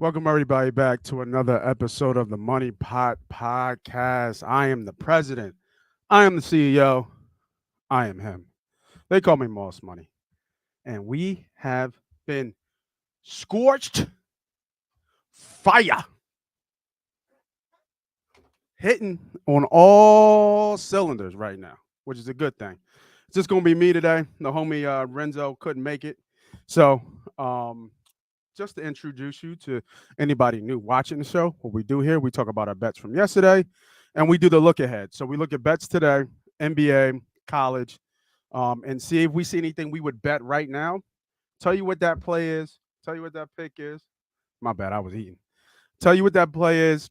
Welcome, everybody, back to another episode of the Money Pot Podcast. I am the president. I am the CEO. I am him. They call me Moss Money. And we have been scorched fire, hitting on all cylinders right now, which is a good thing. It's just going to be me today. The homie Renzo couldn't make it. So, just to introduce you to anybody new watching the show, what we do here, we talk about our bets from yesterday and we do the look ahead. So we look at bets today, NBA, college, and see if we see anything we would bet right now. Tell you what that play is, tell you what that pick is. My bad, I was eating. Tell you what that play is,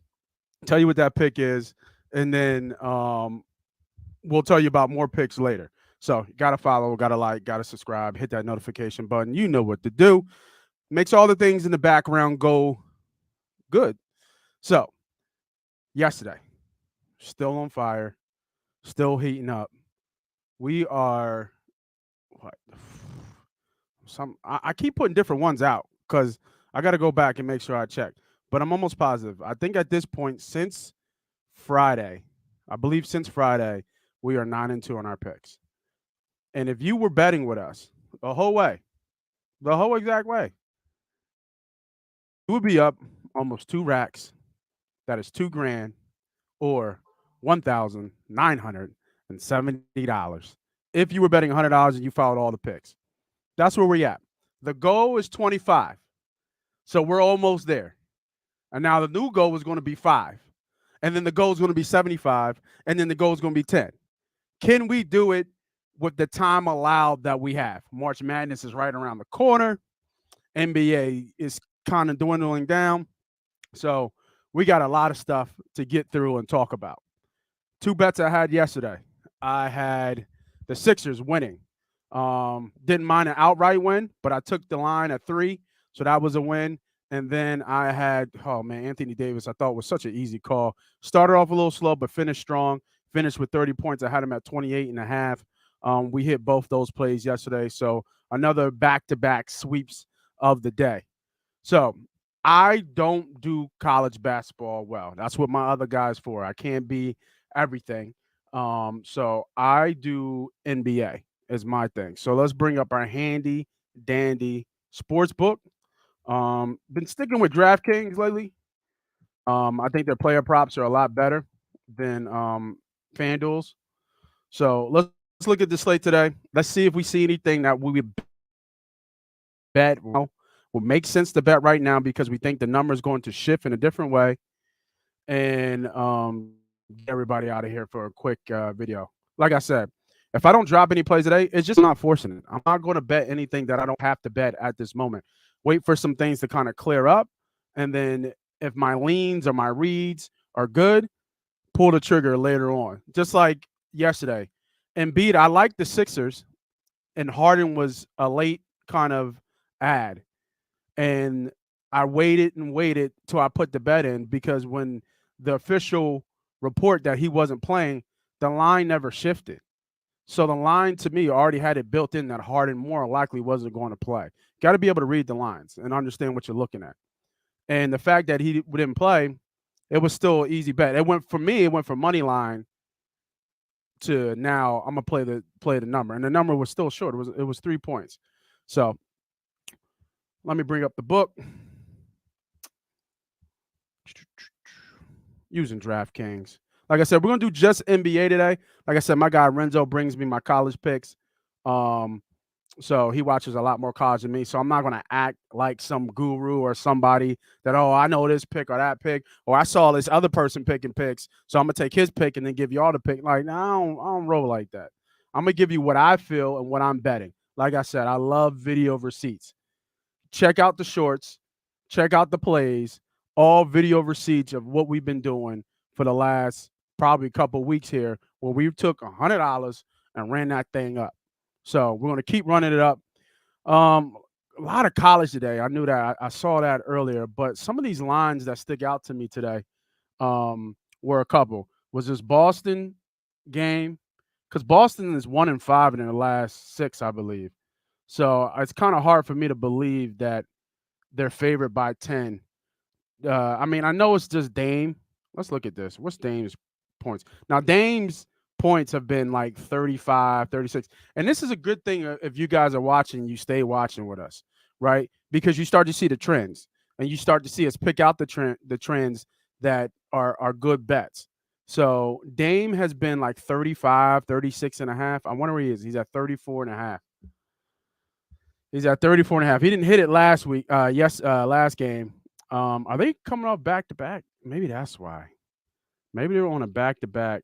tell you what that pick is, and then we'll tell you about more picks later. So you gotta follow, gotta like, gotta subscribe, hit that notification button. You know what to do. Makes all the things in the background go good. So, yesterday, still on fire, still heating up. We are what? I keep putting different ones out because I got to go back and make sure I check. But I'm almost positive. I think at this point, since Friday, I believe since Friday, we are 9-2 on our picks. And if you were betting with us the whole way, the whole exact way, you would be up almost 2 racks. That is 2 grand or $1,970 if you were betting $100 and you followed all the picks. That's where we're at. The goal is 25. So we're almost there. And now the new goal is going to be 5. And then the goal is going to be 75. And then the goal is going to be 10. Can we do it with the time allowed that we have? March Madness is right around the corner. NBA is kind of dwindling down. So we got a lot of stuff to get through and talk about. 2 bets I had yesterday. I had the Sixers winning. Didn't mind an outright win, but I took the line at 3, so that was a win. And then I had, oh man, Anthony Davis, I thought was such an easy call. Started off a little slow, but finished strong. Finished with 30 points. I had him at 28 and a half. We hit both those plays yesterday. So another back-to-back sweeps of the day. So I don't do college basketball well. That's what my other guys for. I can't be everything. So I do NBA is my thing. So let's bring up our handy dandy sports book. Been sticking with DraftKings lately. I think their player props are a lot better than FanDuel's. So let's look at the slate today. Let's see if we see anything that we would bet will make sense to bet right now because we think the number is going to shift in a different way. And get everybody out of here for a quick video. Like I said, if I don't drop any plays today, it's just not forcing it. I'm not going to bet anything that I don't have to bet at this moment. Wait for some things to kind of clear up. And then if my leans or my reads are good, pull the trigger later on. Just like yesterday. Embiid, I like the Sixers, and Harden was a late kind of ad. And I waited and waited till I put the bet in because when the official report that he wasn't playing, the line never shifted. So the line to me already had it built in that Harden more likely wasn't going to play. Got to be able to read the lines and understand what you're looking at. And the fact that he didn't play, it was still an easy bet. It went for me. It went from money line to now I'm gonna play the number, and the number was still short. It was 3 points. So let me bring up the book. Using DraftKings. Like I said, we're gonna do just NBA today. Like I said, my guy Renzo brings me my college picks. So he watches a lot more college than me. So I'm not gonna act like some guru or somebody that, oh, I know this pick or that pick, or I saw this other person picking picks, so I'm gonna take his pick and then give you all the pick. Like, no, I don't roll like that. I'm gonna give you what I feel and what I'm betting. Like I said, I love video receipts. Check out the shorts, check out the plays, all video receipts of what we've been doing for the last probably couple weeks here, where we took $100 and ran that thing up. So we're going to keep running it up. A lot of college today. I knew that. I saw that earlier. But some of these lines that stick out to me today were a couple. Was this Boston game? Because Boston is 1-5 in their last 6, I believe. So it's kind of hard for me to believe that they're favored by 10 I mean, I know it's just Dame. Let's look at this. What's Dame's points? Now, Dame's points have been like 35, 36. And this is a good thing if you guys are watching, you stay watching with us, right? Because you start to see the trends and you start to see us pick out the trends that are good bets. So Dame has been like 35, 36 and a half. I wonder where he is. He's at 34 and a half. He's at 34 and a half. He didn't hit it last week. Last game. Are they coming off back to back? Maybe that's why. Maybe they're on a back to back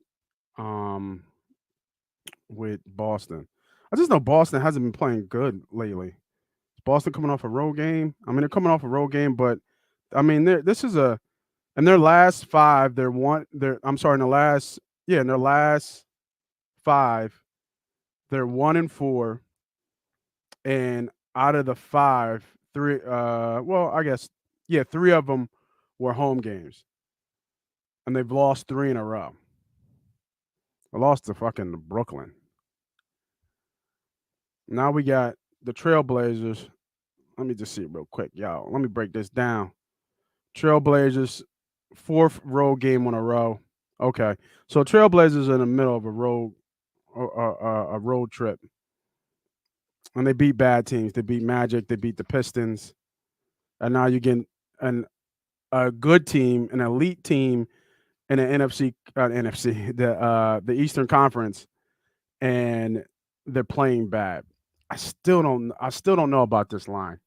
with Boston. I just know Boston hasn't been playing good lately. Is Boston coming off a road game? I mean, they're coming off a road game, but I mean, this is a in their last five, they're one. They're I'm sorry, in their last five, they're 1-4, and out of the five, three, well, I guess, yeah, three of them were home games, and they've lost three in a row. I lost to fucking Brooklyn. Now we got the Trailblazers. Let me just see real quick, y'all. Let me break this down. Trailblazers, fourth road game in a row. Okay, so Trailblazers in the middle of a road trip, and they beat bad teams. They beat Magic. They beat the Pistons, and now you get a good team, an elite team in the NFC, the Eastern Conference, and they're playing bad. I still don't know about this line.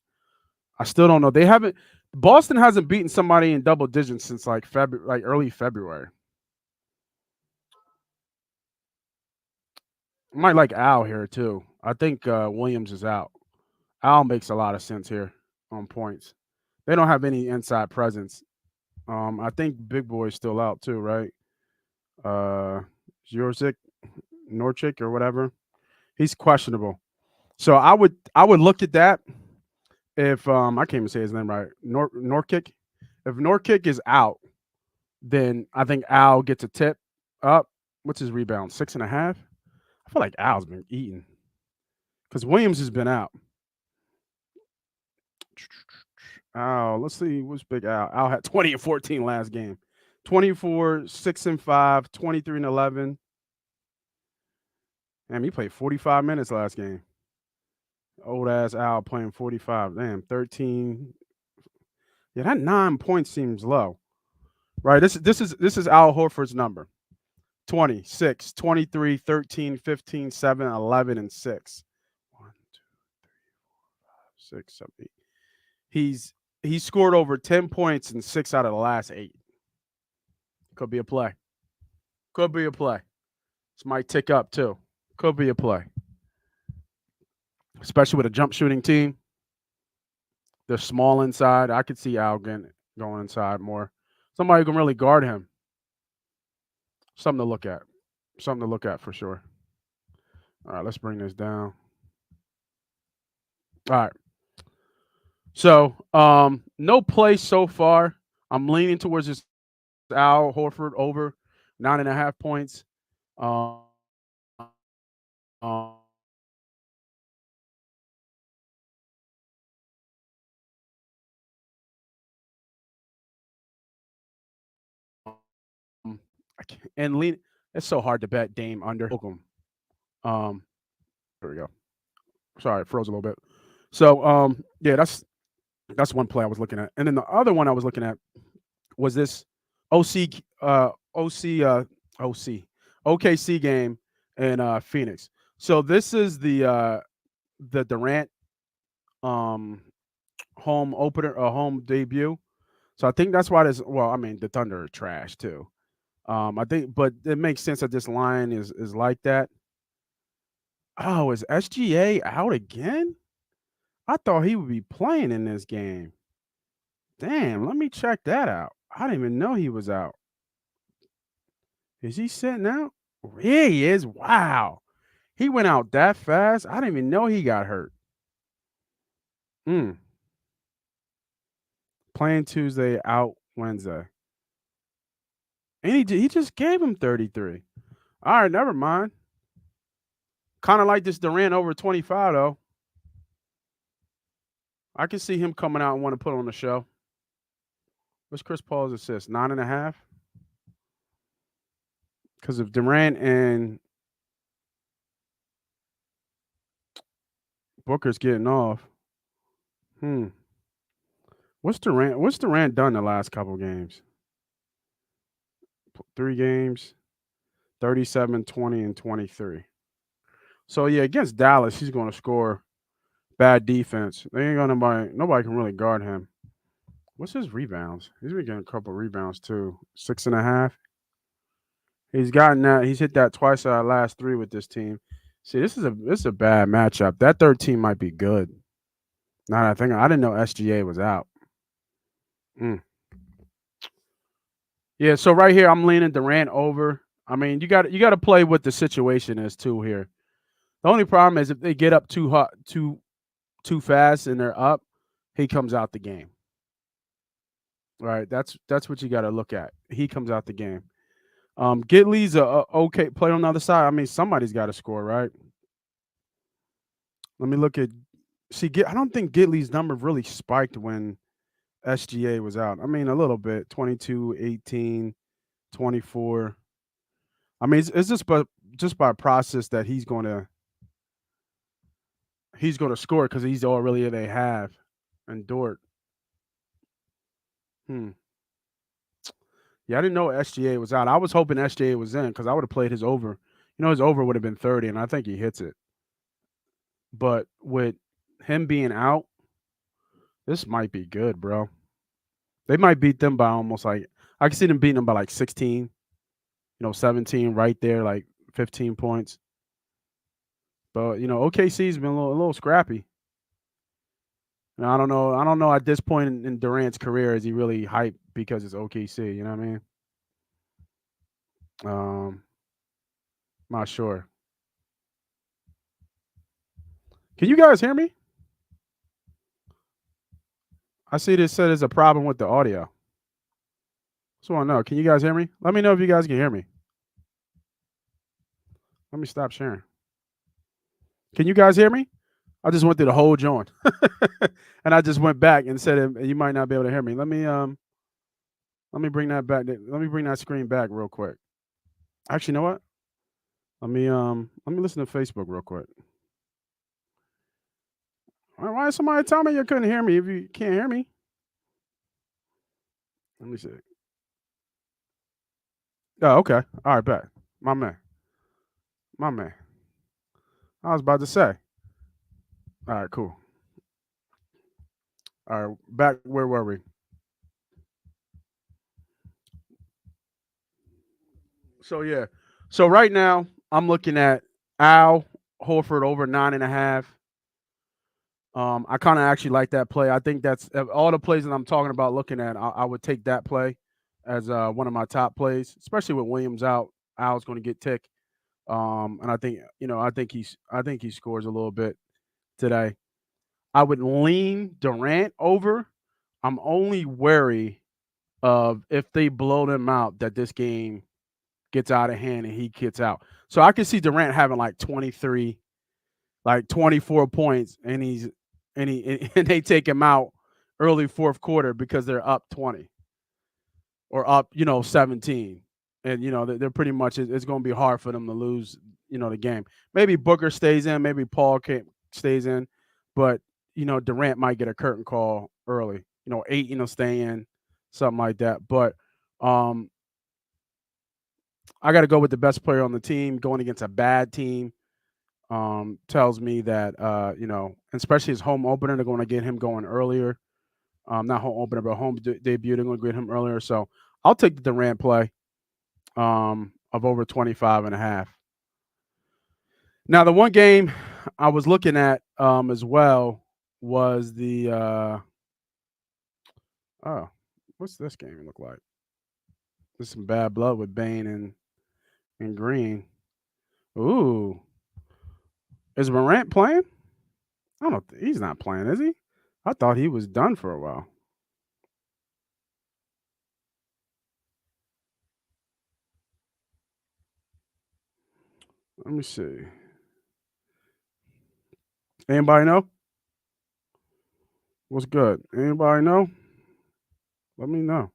I still don't know. They haven't Boston hasn't beaten somebody in double digits since like early February. I might like Al here too. I think Williams is out. Al makes a lot of sense here on points. They don't have any inside presence. I think Big Boy's still out too, right? Uh Jorzik, Norchik or whatever. He's questionable. So I would look at that if I can't even say his name right. Norkick. If Norkick is out, then I think Al gets a tip up. What's his rebound? 6.5. I feel like Al's been eating because Williams has been out. Al, let's see what's big Al. Al had 20 and 14 last game. 24, 6 and 5, 23 and 11. Damn, he played 45 minutes last game. Old ass Al playing 45. Damn, 13. Yeah, that 9 points seems low. Right. This is Al Horford's number. 26, 23, 13, 15, 7, 11, and 6. 1, 2, 6, 7, 8. He's scored over 10 points in 6 out of the last 8. Could be a play. Could be a play. This might tick up too. Could be a play. Especially with a jump shooting team. They're small inside. I could see Al going inside more. Somebody who can really guard him. Something to look at. Something to look at for sure. All right, let's bring this down. All right. So, no play so far. I'm leaning towards this Al Horford over 9.5 points. Um, um, and lean. It's so hard to bet Dame under. Um, there we go. Sorry, it froze a little bit. So, yeah, that's one play I was looking at, and then the other one I was looking at was this OC, OC, OC, OKC game in Phoenix. So this is the Durant home opener, home debut. So I think that's why this. Well, I mean the Thunder are trash too. I think, but it makes sense that this line is like that. Oh, is SGA out again? I thought he would be playing in this game. Damn, let me check that out. I didn't even know he was out. Is he sitting out? Yeah, he is. Wow. He went out that fast. I didn't even know he got hurt. Mm. Playing Tuesday, out Wednesday. And he just gave him 33. All right, never mind. Kind of like this Durant over 25, though. I can see him coming out and want to put on the show. What's Chris Paul's assist? 9.5. Because if Durant and Booker's getting off, hmm. What's Durant done the last couple games? 3 games, 37, 20, and 23. So yeah, against Dallas, he's going to score. Bad defense. They ain't got nobody can really guard him. What's his rebounds? He's been getting a couple rebounds too. 6.5. He's gotten that. He's hit that twice out of the last 3 with this team. See, this is a bad matchup. That third team might be good. Now that I think, I didn't know SGA was out. Mm. Yeah, so right here I'm leaning Durant over. I mean, you got to play what the situation is too here. The only problem is if they get up too hot, too fast, and they're up, he comes out the game. Right? That's what you got to look at. He comes out the game. Gitley's a okay player on the other side. I mean, somebody's got to score, right? Let me look at. See, I don't think Gitley's number really spiked when SGA was out. I mean, a little bit. 22, 18, 24. I mean, it's just by process that he's gonna score because he's all really they have. And Dort. Hmm. Yeah, I didn't know SGA was out. I was hoping SGA was in because I would have played his over. His over would have been 30, and I think he hits it. But with him being out, this might be good, bro. They might beat them by almost like I can see them beating them by like 16, 17 right there, like 15 points. But OKC's been a little scrappy. And I don't know at this point in Durant's career is he really hyped because it's OKC. You know what I mean? Um, not sure. Can you guys hear me? I see this said there's a problem with the audio. Just want to know. Can you guys hear me? Let me know if you guys can hear me. Let me stop sharing. Can you guys hear me? I just went through the whole joint, and I just went back and said you might not be able to hear me. Let me bring that back. Let me bring that screen back real quick. Actually, you know what? Let me listen to Facebook real quick. Why somebody tell me you couldn't hear me if you can't hear me? Let me see. Oh, okay. All right, bet. My man. My man. I was about to say. All right, cool. All right, back where were we? So yeah. So right now I'm looking at Al Horford over 9.5. I kind of actually like that play. I think that's of all the plays that I'm talking about looking at. I would take that play as one of my top plays, especially with Williams out. Al's going to get tick, and I think he scores a little bit today. I would lean Durant over. I'm only wary of if they blow them out that this game gets out of hand and he gets out. So I can see Durant having like 23, like 24 points, and and they take him out early fourth quarter because they're up 20 or up 17, and they're pretty much it's going to be hard for them to lose the game. Maybe Booker stays in, maybe Paul stays in, but Durant might get a curtain call early. 8 stay in, something like that. But I got to go with the best player on the team going against a bad team. Tells me that especially his home opener, they're going to get him going earlier. Not home opener, but home debut. They're going to get him earlier. So I'll take the Durant play of over 25.5. Now, the one game I was looking at as well was the oh, what's this game look like? There's some bad blood with Bane and Green. Ooh, is Morant playing? I don't. He's not playing, is he? I thought he was done for a while. Let me see. Anybody know? What's good? Anybody know? Let me know.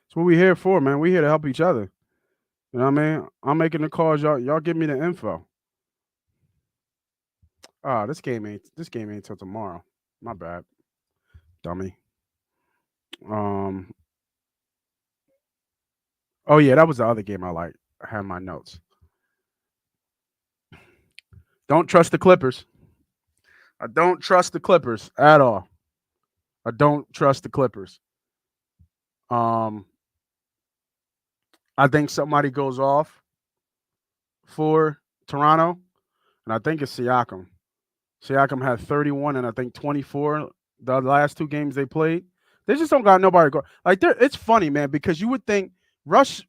That's what we here for, man. We here to help each other. You know what I mean? I'm making the calls. Y'all give me the info. This game ain't till tomorrow. My bad, dummy. Um. Oh yeah, that was the other game I like. I had my notes. Don't trust the Clippers. I don't trust the Clippers at all. I don't trust the Clippers. Um. I think somebody goes off for Toronto, and I think it's Siakam. Siakam had 31 and I think 24 the last two games they played. They just don't got nobody to go. Like it's funny, man, because you would think Rush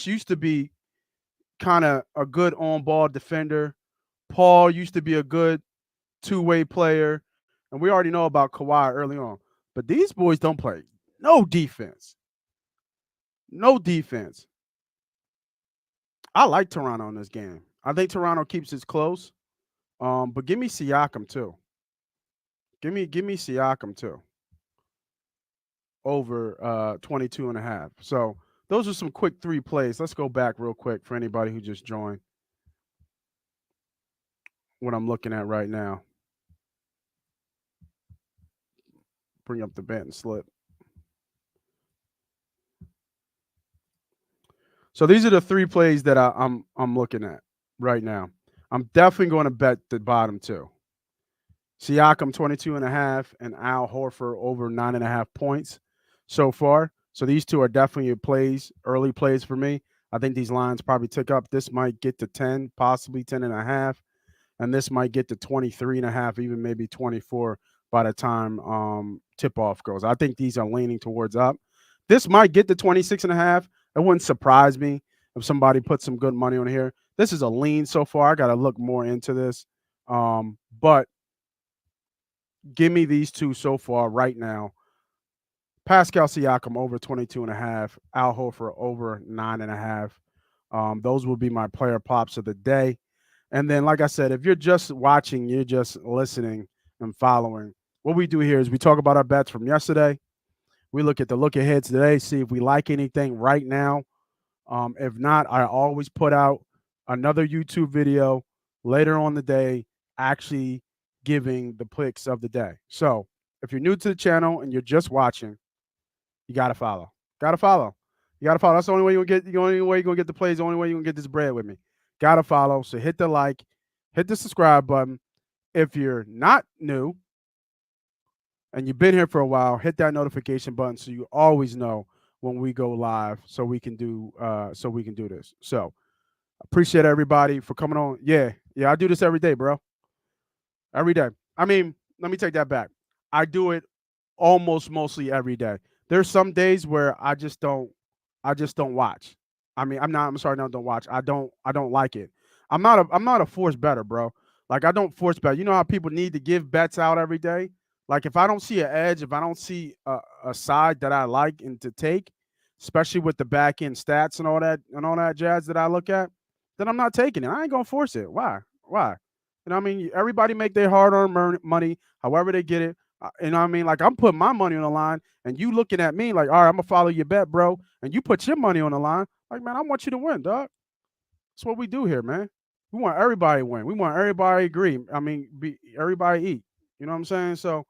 used to be kind of a good on-ball defender. Paul used to be a good two-way player, and we already know about Kawhi early on. But these boys don't play no defense. No defense. I like Toronto in this game. I think Toronto keeps it close. But give me Siakam too. Give me Siakam too. Over 22 and a half. So those are some quick three plays. Let's go back real quick for anybody who just joined. What I'm looking at right now. Bring up the bet and slip. So these are the three plays that I'm looking at right now. I'm definitely going to bet the bottom two. Siakam 22 and a half and Al Horford over 9.5 points so far. So these two are definitely plays, early plays for me. I think these lines probably tick up. This might get to 10, possibly 10 and a half. And this might get to 23 and a half, even maybe 24 by the time tip off goes. I think these are leaning towards up. This might get to 26 and a half. It wouldn't surprise me if somebody put some good money on here. This is a lean so far. I got to look more into this. But give me these two so far right now. Pascal Siakam over 22 and a half. Al Horford over 9.5. Those will be my player props of the day. And then, like I said, if you're just watching, you're just listening and following, what we do here is we talk about our bets from yesterday. We look at the look aheads today, see if we like anything right now. If not, I always put out another YouTube video later on the day, actually giving the picks of the day. So if you're new to the channel and you're just watching, you gotta follow. Gotta follow. You gotta follow. That's the only way you're gonna get. The only way you're gonna get the plays. The only way you're gonna get this bread with me. Gotta follow. So hit the like, hit the subscribe button. If you're not new and you've been here for a while, hit that notification button so you always know when we go live. So we can do. So we can do this. So appreciate everybody for coming on. Yeah, I do this every day, bro. Every day. I mean, let me take that back. I do it almost mostly every day. There's some days where I just don't watch. I mean, I'm sorry, no, don't watch. I don't like it. I'm not a forced better, bro. Like I don't force bet. You know how people need to give bets out every day? Like if I don't see an edge, if I don't see a side that I like and to take, especially with the back end stats and all that jazz that I look at, then I'm not taking it. I ain't gonna force it. Why? Why? You know what I mean? Everybody make their hard-earned money, however they get it. You know what I mean? Like I'm putting my money on the line, and you looking at me like, all right, I'm gonna follow your bet, bro. And you put your money on the line, like, man, I want you to win, dog. That's what we do here, man. We want everybody to win. We want everybody to agree. I mean, everybody eat. You know what I'm saying? So,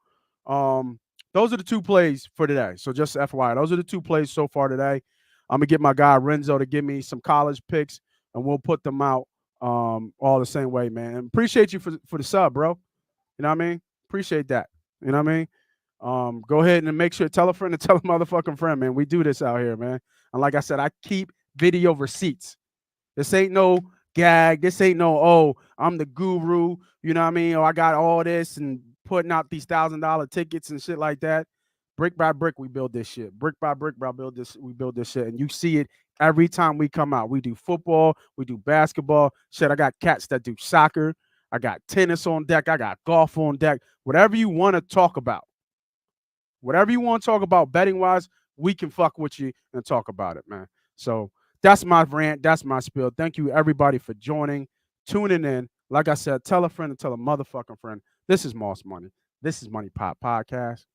those are the two plays for today. So just FYI, those are the two plays so far today. I'm gonna get my guy Renzo to give me some college picks, and we'll put them out all the same way, man. And appreciate you for the sub, bro. You know what I mean? Appreciate that. You know what I mean? Go ahead and make sure tell a friend to tell a motherfucking friend, man. We do this out here, man. And like I said, I keep video receipts. This ain't no gag. This ain't no, oh, I'm the guru. You know what I mean? Or I got all this and putting out these $1,000 tickets and shit like that. Brick by brick, we build this shit. Brick by brick, bro, we build this shit. And you see it every time we come out. We do football, we do basketball. Shit, I got cats that do soccer. I got tennis on deck. I got golf on deck. Whatever you want to talk about. Whatever you want to talk about betting wise, we can fuck with you and talk about it, man. So that's my rant. That's my spiel. Thank you, everybody, for joining, tuning in. Like I said, tell a friend and tell a motherfucking friend. This is Moss Money. This is Money Pop Podcast.